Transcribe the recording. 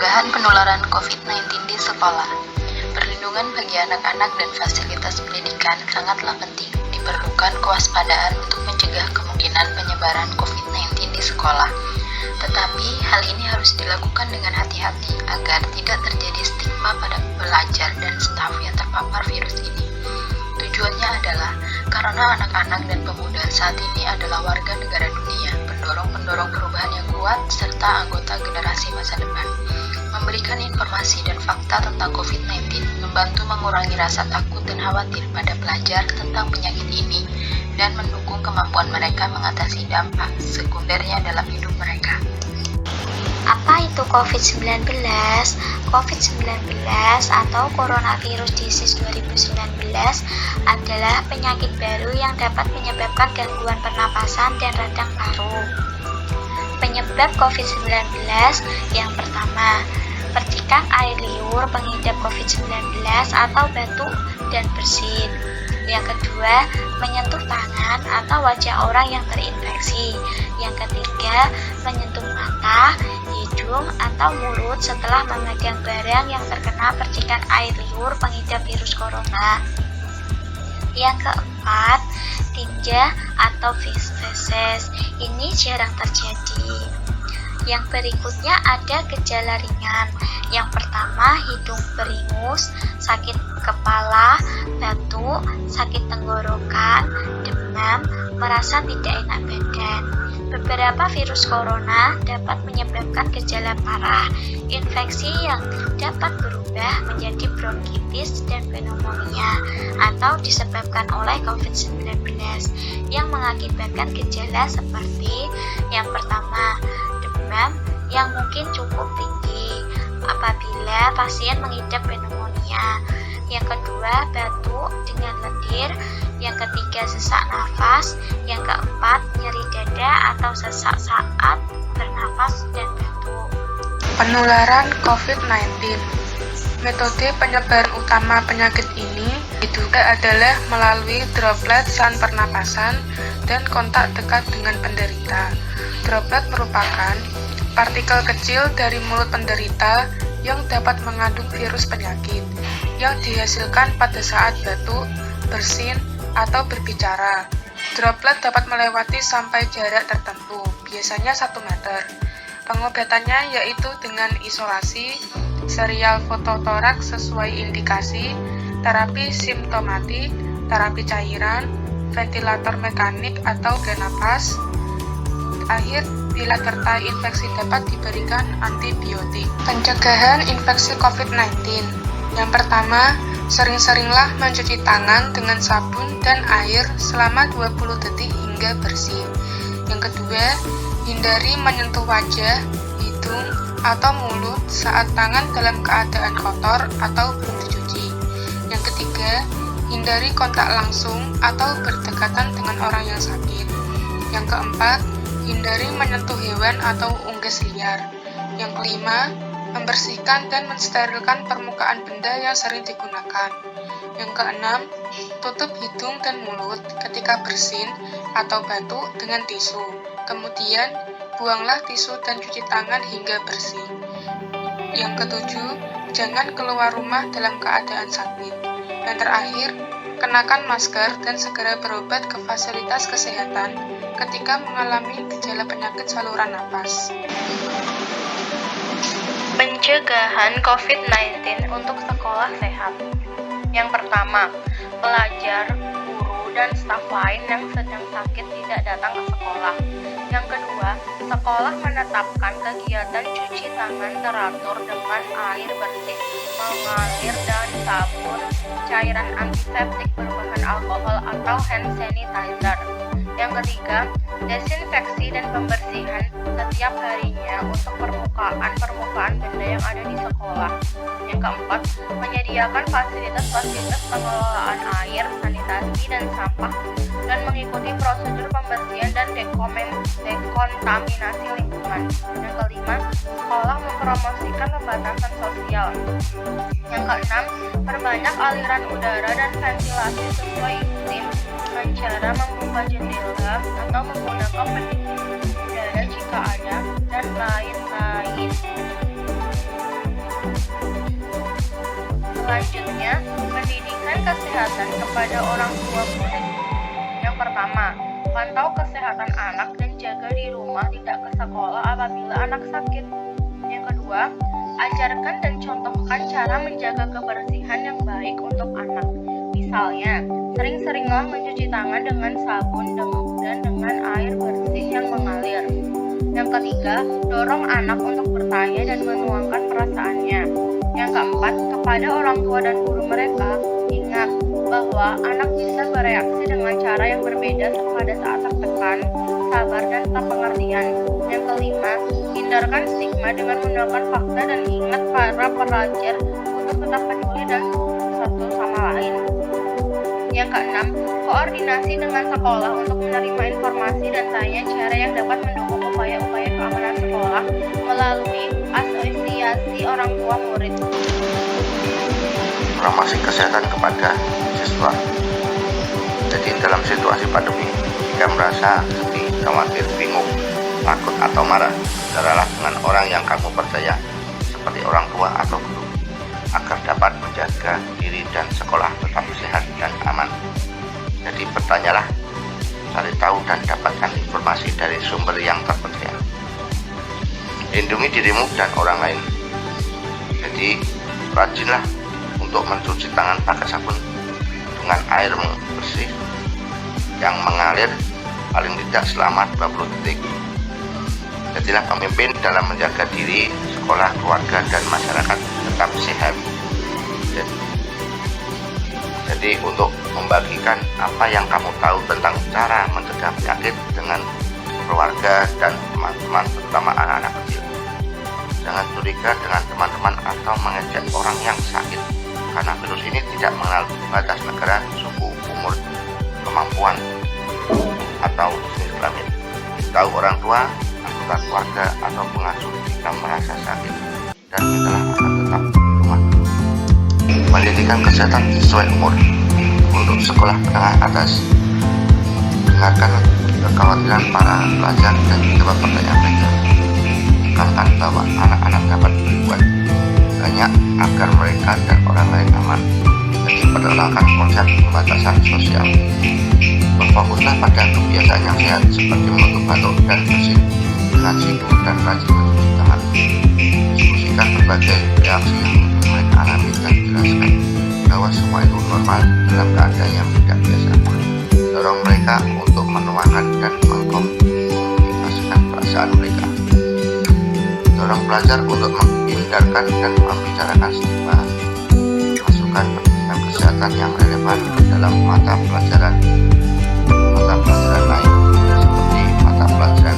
Pencegahan penularan COVID-19 di sekolah. Perlindungan bagi anak-anak dan fasilitas pendidikan sangatlah penting. Diperlukan kewaspadaan untuk mencegah kemungkinan penyebaran COVID-19 di sekolah. Tetapi hal ini harus dilakukan dengan hati-hati agar tidak terjadi stigma pada pelajar dan staf yang terpapar virus ini. Tujuannya adalah karena anak-anak dan pemuda saat ini adalah warga negara dunia, pendorong-pendorong perubahan yang kuat, serta anggota generasi masa depan. Memberikan informasi dan fakta tentang COVID-19 membantu mengurangi rasa takut dan khawatir pada pelajar tentang penyakit ini dan mendukung kemampuan mereka mengatasi dampak sekundernya dalam hidup mereka. Apa itu COVID-19? COVID-19 atau Coronavirus Disease 2019 adalah penyakit baru yang dapat menyebabkan gangguan pernapasan dan radang paru. Penyebab COVID-19 yang pertama, percikan air liur pengidap COVID-19 atau batuk dan bersin. Yang kedua, menyentuh tangan atau wajah orang yang terinfeksi. Yang ketiga, menyentuh mata, hidung, atau mulut setelah memegang barang yang terkena percikan air liur pengidap virus corona. Yang keempat, tinja atau feses. Ini jarang terjadi. Yang berikutnya ada gejala ringan. Yang pertama, hidung beringus, sakit kepala, batuk, sakit tenggorokan, demam, merasa tidak enak badan. Beberapa virus corona dapat menyebabkan gejala parah, infeksi yang dapat berubah menjadi bronkitis dan pneumonia atau disebabkan oleh COVID-19 yang mengakibatkan gejala seperti yang pertama, demam yang mungkin cukup tinggi apabila pasien mengidap pneumonia. Yang kedua, batuk dengan lendir. Yang ketiga, sesak nafas. Yang keempat, nyeri dada atau sesak saat bernafas dan batuk. Penularan COVID-19. Metode penyebaran utama penyakit ini diduga adalah melalui droplet saluran pernapasan dan kontak dekat dengan penderita. Droplet merupakan partikel kecil dari mulut penderita yang dapat mengandung virus penyakit yang dihasilkan pada saat batuk, bersin, atau berbicara. Droplet dapat melewati sampai jarak tertentu, biasanya 1 meter. Pengobatannya yaitu dengan isolasi, serial fototoraks sesuai indikasi, terapi simptomatik, terapi cairan, ventilator mekanik atau bernapas. Akhir, bila tertai infeksi dapat diberikan antibiotik. Pencegahan infeksi COVID-19. Yang pertama, sering-seringlah mencuci tangan dengan sabun dan air selama 20 detik hingga bersih. Yang kedua, hindari menyentuh wajah, hidung, atau mulut saat tangan dalam keadaan kotor atau belum dicuci. Yang ketiga, hindari kontak langsung atau berdekatan dengan orang yang sakit. Yang keempat, hindari menyentuh hewan atau unggas liar. Yang kelima, membersihkan dan mensterilkan permukaan benda yang sering digunakan. Yang keenam, tutup hidung dan mulut ketika bersin atau batuk dengan tisu. Kemudian, buanglah tisu dan cuci tangan hingga bersih. Yang ketujuh, jangan keluar rumah dalam keadaan sakit. Dan terakhir, kenakan masker dan segera berobat ke fasilitas kesehatan ketika mengalami gejala penyakit saluran napas. Pencegahan COVID-19 untuk sekolah sehat. Yang pertama, pelajar, guru, dan staf lain yang sedang sakit tidak datang ke sekolah. Yang kedua, sekolah menetapkan kegiatan cuci tangan teratur dengan air bersih mengalir dan sabun, cairan antiseptik berbahan alkohol atau hand sanitizer. Yang ketiga, desinfeksi dan pembersihan setiap harinya untuk permukaan benda yang ada di sekolah. Yang keempat, menyediakan fasilitas pengelolaan air, sanitasi, dan sampah, dan mengikuti prosedur pembersihan dan dekontaminasi lingkungan. Yang kelima, sekolah mempromosikan pembatasan sosial. Yang keenam, perbanyak aliran udara dan ventilasi sesuai iklim dengan cara membuka jendela atau menggunakan pendingin udara jika ada, dan lain-lain. Selanjutnya, pendidikan kesehatan kepada orang tua murid. Yang pertama, pantau kesehatan anak dan jaga di rumah tidak ke sekolah apabila anak sakit. Yang kedua, ajarkan dan contohkan cara menjaga kebersihan yang baik untuk anak. Misalnya, sering-seringlah mencuci tangan dengan sabun dan dengan air bersih yang mengalir. Yang ketiga, dorong anak untuk bertanya dan menuangkan perasaannya. Yang keempat, kepada orang tua dan guru mereka, ingat bahwa anak bisa bereaksi dengan cara yang berbeda pada saat tertekan, sabar, dan tak pengertian. Yang kelima, hindarkan stigma dengan menggunakan fakta dan ingat para pelajar untuk tetap peduli dan satu sama lain. Yang keenam, koordinasi dengan sekolah untuk menerima informasi dan tanya cara yang dapat mendukung upaya-upaya keamanan sekolah melalui asosiasi orang tua murid. Promosi kesehatan kepada siswa. Jadi dalam situasi pandemi, jika merasa sedih, khawatir, bingung, takut atau marah, bicaralah dengan orang yang kamu percaya, seperti orang tua atau guru, agar dapat menjaga diri dan sekolah tetap sehat dan aman. Jadi bertanyalah, cari tahu dan dapatkan informasi dari sumber yang terpercaya. Lindungi dirimu dan orang lain. Jadi rajinlah untuk mencuci tangan pakai sabun dengan air bersih yang mengalir paling tidak selama 20 detik. Jadilah pemimpin dalam menjaga diri, sekolah, keluarga, dan masyarakat tetap sehat. Jadi untuk membagikan apa yang kamu tahu tentang cara mencegah penyakit dengan keluarga dan teman-teman, terutama anak-anak kecil. Jangan curiga dengan teman-teman atau mengejek orang yang sakit, karena virus ini tidak mengenal batas negara, suku, umur, kemampuan, atau jenis kelamin. Tahu orang tua, anggota keluarga, atau pengasuh jika merasa sakit, dan mintalah agar tetap di rumah. Pendidikan kesehatan sesuai umur. Untuk sekolah menengah atas, dengarkan kekhawatiran para pelajar dan jawab pertanyaan mereka. Tekankan bahwa anak-anak dapat berbuat banyak agar mereka dan orang lain aman. Jadi perkenalkan konsep pembatasan sosial. Berfokuslah pada kebiasaan yang sehat seperti menutup batuk dan bersin dengan siku dan rajin mencuci tangan. Diskusikan berbagai reaksi yang mereka alami dan jelaskan bahwa semua itu normal dalam keadaan yang tidak biasa. Dorong mereka untuk menuangkan dan mengkomunikasikan perasaan mereka. Dorong pelajar untuk menghindarkan dan membicarakan stigma. Masukkan pendidikan kesehatan yang relevan dalam mata pelajaran lain seperti mata pelajaran